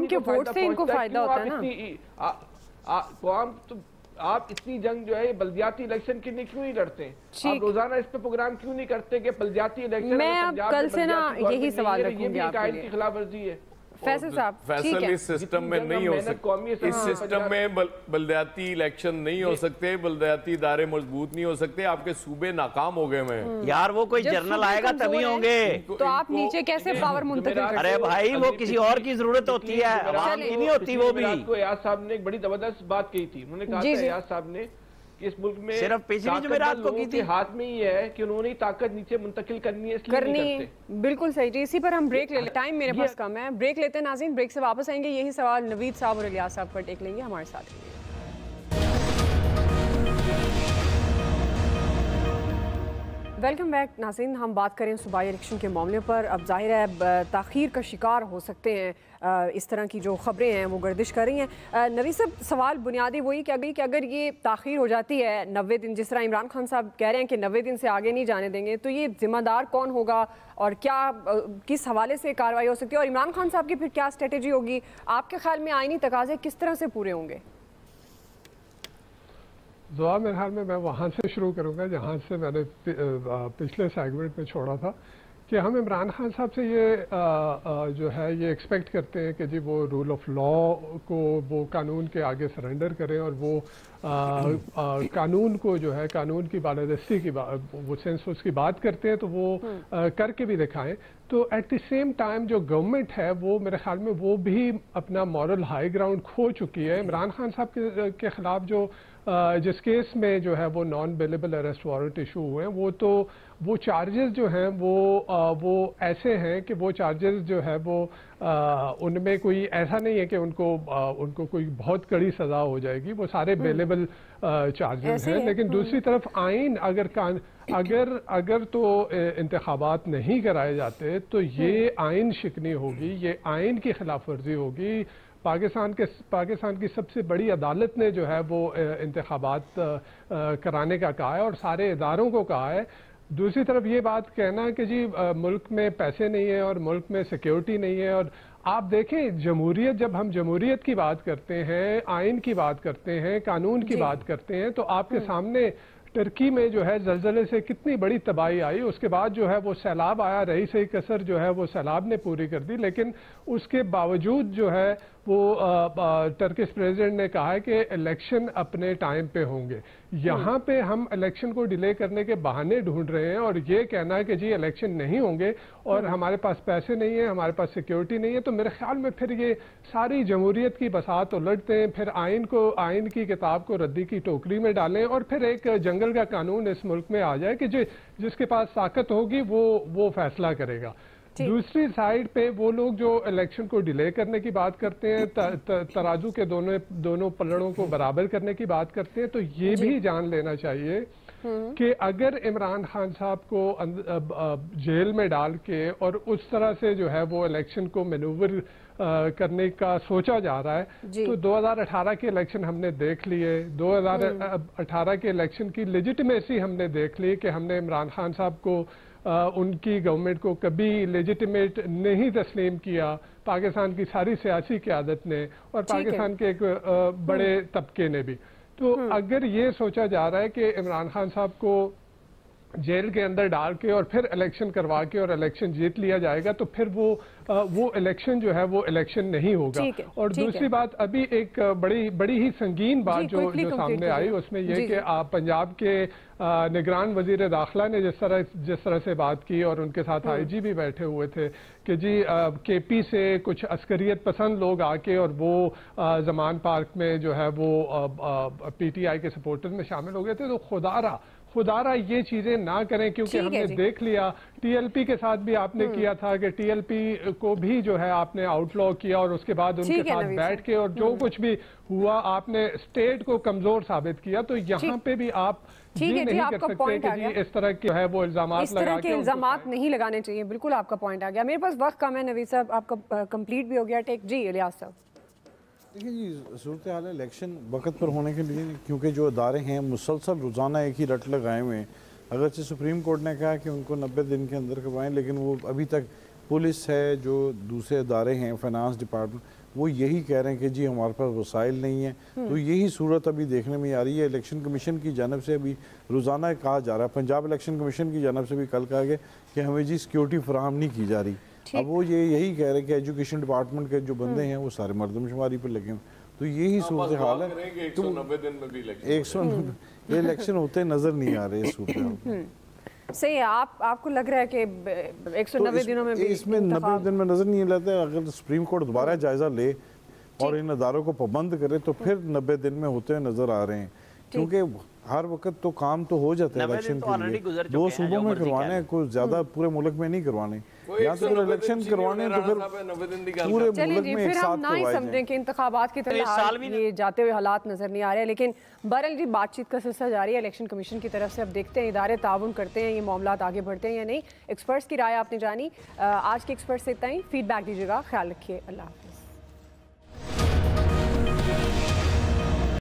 के वोट से इनको फायदा होता है ना। कौम तो आप इतनी जंग जो है बल्दियाती इलेक्शन के लिए क्यों नहीं लड़ते? आप रोजाना इस पे प्रोग्राम क्यों नहीं करते कि बल्दियाती इलेक्शन? मैं अब कल से ना यही सवाल रखूंगी आपके लिए। की खिलाफ वर्जी है। फैसल साहब, फैसल इस सिस्टम में नहीं हो सकते, इस सिस्टम में बल्दियाती इलेक्शन नहीं हो सकते, बल्दियाती इदारे मजबूत नहीं हो सकते, आपके सूबे नाकाम हो गए हैं यार। वो कोई जर्नल आएगा तभी होंगे, तो आप नीचे कैसे पावर मुंतकिल करते? अरे भाई वो किसी और की जरूरत होती है, आवाम की नहीं होती। वो भी एयाज साहब ने एक बड़ी जबरदस्त बात कही थी, उन्होंने कहा था एयाज साहब ने कि इस मुल्क में सिर्फ पिछली जुमेरात को की थी, हाथ में ही है कि उन्होंने ताकत नीचे मुंतकिल करनी है, इसलिए नहीं करते। बिल्कुल सही जी। इसी पर हम ब्रेक ले लें, टाइम मेरे पास कम है, ब्रेक लेते हैं नाज़रीन। ब्रेक से वापस आएंगे, यही सवाल नवीद साहब और इलियास साहब पर टेक लेंगे, हमारे साथ। वेलकम बैक नाज़रीन। हम बात करें सूबाई इलेक्शन के मामले पर। अब जाहिर है ताख़ीर का शिकार हो सकते हैं, इस तरह की जो ख़बरें हैं वो गर्दिश कर रही हैं। नवीद साहब, सवाल बुनियादी वही कि अगर ये ताख़ीर हो जाती है 90 दिन, जिस तरह इमरान खान साहब कह रहे हैं कि 90 दिन से आगे नहीं जाने देंगे, तो ये ज़िम्मेदार कौन होगा और क्या किस हवाले से कार्रवाई हो सकती है, और इमरान खान साहब की फिर क्या स्ट्रेटजी होगी? आपके ख्याल में आइनी तकाज़े किस तरह से पूरे होंगे? जवाब मेरे ख्याल में मैं वहाँ से शुरू करूँगा जहाँ से मैंने पिछले सेगमेंट में छोड़ा था, कि हम इमरान खान साहब से ये जो है ये एक्सपेक्ट करते हैं कि जी वो रूल ऑफ लॉ को वो कानून के आगे सरेंडर करें और वो कानून को जो है कानून की बालादस्ती की वो सेंस उसकी बात करते हैं तो वो करके भी दिखाएं। तो एट द सेम टाइम जो गवर्नमेंट है वो मेरे ख्याल में वो भी अपना मॉरल हाई ग्राउंड खो चुकी है। इमरान खान साहब के खिलाफ जो जिस केस में जो है वो non bailable arrest warrant issue हुए हैं, वो चार्जेस जो हैं वो ऐसे हैं कि वो चार्जेस जो है वो उनमें कोई ऐसा नहीं है कि उनको कोई बहुत कड़ी सज़ा हो जाएगी, वो सारे बेलेबल चार्जेस हैं। लेकिन दूसरी तरफ आइन अगर तो इंतखाबात नहीं कराए जाते तो ये आइन शिकनी होगी, ये आइन की खिलाफ वर्जी होगी। पाकिस्तान की सबसे बड़ी अदालत ने जो है वो इंतखाबात कराने का कहा है और सारे इदारों को कहा है। दूसरी तरफ ये बात कहना कि जी मुल्क में पैसे नहीं है और मुल्क में सिक्योरिटी नहीं है, और आप देखें जमहूरियत, जब हम जमहूरियत की बात करते हैं, आइन की बात करते हैं, कानून की बात करते हैं, तो आपके सामने टर्की में जो है जलजले से कितनी बड़ी तबाही आई, उसके बाद जो है वो सैलाब आया, रही सही कसर जो है वो सैलाब ने पूरी कर दी, लेकिन उसके बावजूद जो है वो टर्किश प्रेसिडेंट ने कहा है कि इलेक्शन अपने टाइम पे होंगे। यहाँ पे हम इलेक्शन को डिले करने के बहाने ढूंढ रहे हैं और ये कहना है कि जी इलेक्शन नहीं होंगे और हमारे पास पैसे नहीं है, हमारे पास सिक्योरिटी नहीं है, तो मेरे ख्याल में फिर ये सारी जमहूरियत की बसात उलटते हैं, फिर आइन की किताब को रद्दी की टोकरी में डालें और फिर एक जंगल का कानून इस मुल्क में आ जाए कि जिसके पास ताकत होगी वो फैसला करेगा। दूसरी साइड पे वो लोग जो इलेक्शन को डिले करने की बात करते हैं, तराजू के दोनों पलड़ों को बराबर करने की बात करते हैं, तो ये भी जान लेना चाहिए कि अगर इमरान खान साहब को जेल में डाल के और उस तरह से जो है वो इलेक्शन को मैनूवर करने का सोचा जा रहा है, तो 2018 के इलेक्शन हमने देख लिए, 2018 के इलेक्शन की लेजिटिमेसी हमने देख ली कि हमने इमरान खान साहब को उनकी गवर्नमेंट को कभी लेजिटिमेट नहीं तस्लीम किया पाकिस्तान की सारी सियासी क़यादत ने और पाकिस्तान के एक बड़े तबके ने भी। तो अगर ये सोचा जा रहा है कि इमरान खान साहब को जेल के अंदर डाल के और फिर इलेक्शन करवा के और इलेक्शन जीत लिया जाएगा, तो फिर वो इलेक्शन जो है वो इलेक्शन नहीं होगा। और दूसरी बात, अभी एक बड़ी ही संगीन बात जो सामने आई उसमें ये कि पंजाब के निगरान वजीर दाखिला ने जिस तरह से बात की और उनके साथ IG भी बैठे हुए थे कि जी KP से कुछ अस्करियत पसंद लोग आके और वो जमान पार्क में जो है वो PTI के सपोर्टर्स में शामिल हो गए थे। तो खुदारा ये चीजें ना करें, क्योंकि हमने देख लिया TLP के साथ भी आपने किया था कि TLP को भी जो है आपने आउटलॉ किया और उसके बाद उनके साथ बैठ के और जो कुछ भी हुआ आपने स्टेट को कमजोर साबित किया। तो यहाँ पे भी आप ये नहीं कर सकते कि जी इस तरह के है वो इल्जामात लगा के इल्जामात नहीं लगाने चाहिए। बिल्कुल आपका पॉइंट आ गया। मेरे पास वक्त कम है नवीद साहब, आपका कंप्लीट भी हो गया टेक जी। इलियास साहब देखिए जी, सूरत हाल है इलेक्शन वक्त पर होने के लिए, क्योंकि जो अदारे हैं मुसलसल रोज़ाना एक ही रट लगाए हुए हैं। अगरचे सुप्रीम कोर्ट ने कहा कि उनको 90 दिन के अंदर करवाएं, लेकिन वो अभी तक पुलिस है, जो दूसरे अदारे हैं, फाइनेंस डिपार्टमेंट, वो यही कह रहे हैं कि जी हमारे पास वसाइल नहीं है। तो यही सूरत अभी देखने में आ रही है। इलेक्शन कमीशन की जानब से अभी रोज़ाना कहा जा रहा है, पंजाब इलेक्शन कमीशन की जानब से भी कल कहा गया कि हमें जी सिक्योरिटी फराहम नहीं की जा रही। अब वो यही कह रहे हैं कि एजुकेशन डिपार्टमेंट के जो बंदे हैं वो सारे मर्दमशुमारी पर लगे हुए। तो यही सूरत हाल है। 190 दिन में भी 190 इलेक्शन होते नजर नहीं आ रहे सूरत। सही है। आपको लग रहा है कि 190 दिनों में भी इसमें 90 दिन में नजर नहीं लाता। अगर सुप्रीम कोर्ट दोबारा जायजा ले और इन अदारों को पाबंद करे तो फिर 90 दिन में होते नजर आ रहे हैं, क्योंकि हर वक्त तो काम तो हो जाता है इलेक्शन के लिए। 2 सूबों में करवाने हैं, कुछ ज्यादा पूरे मुल्क में नहीं करवाने। या तो इलेक्शन करवाने तो फिर पूरे मुल्क में एक साथ हम ना ही समझें कि इंतखाबात की तरह ये जाते हुए हालात नजर नहीं आ रहे। लेकिन बहरहाल जी बातचीत का सिलसिला जारी है इलेक्शन कमीशन की तरफ से। अब देखते हैं इदारे ताउन करते हैं, ये मामला आगे बढ़ते हैं या नहीं। एक्सपर्ट्स की राय आपने जानी। आज के एक्सपर्ट से इतना ही। फीडबैक दीजिएगा। ख्याल रखिए। अल्लाह हाफिज़।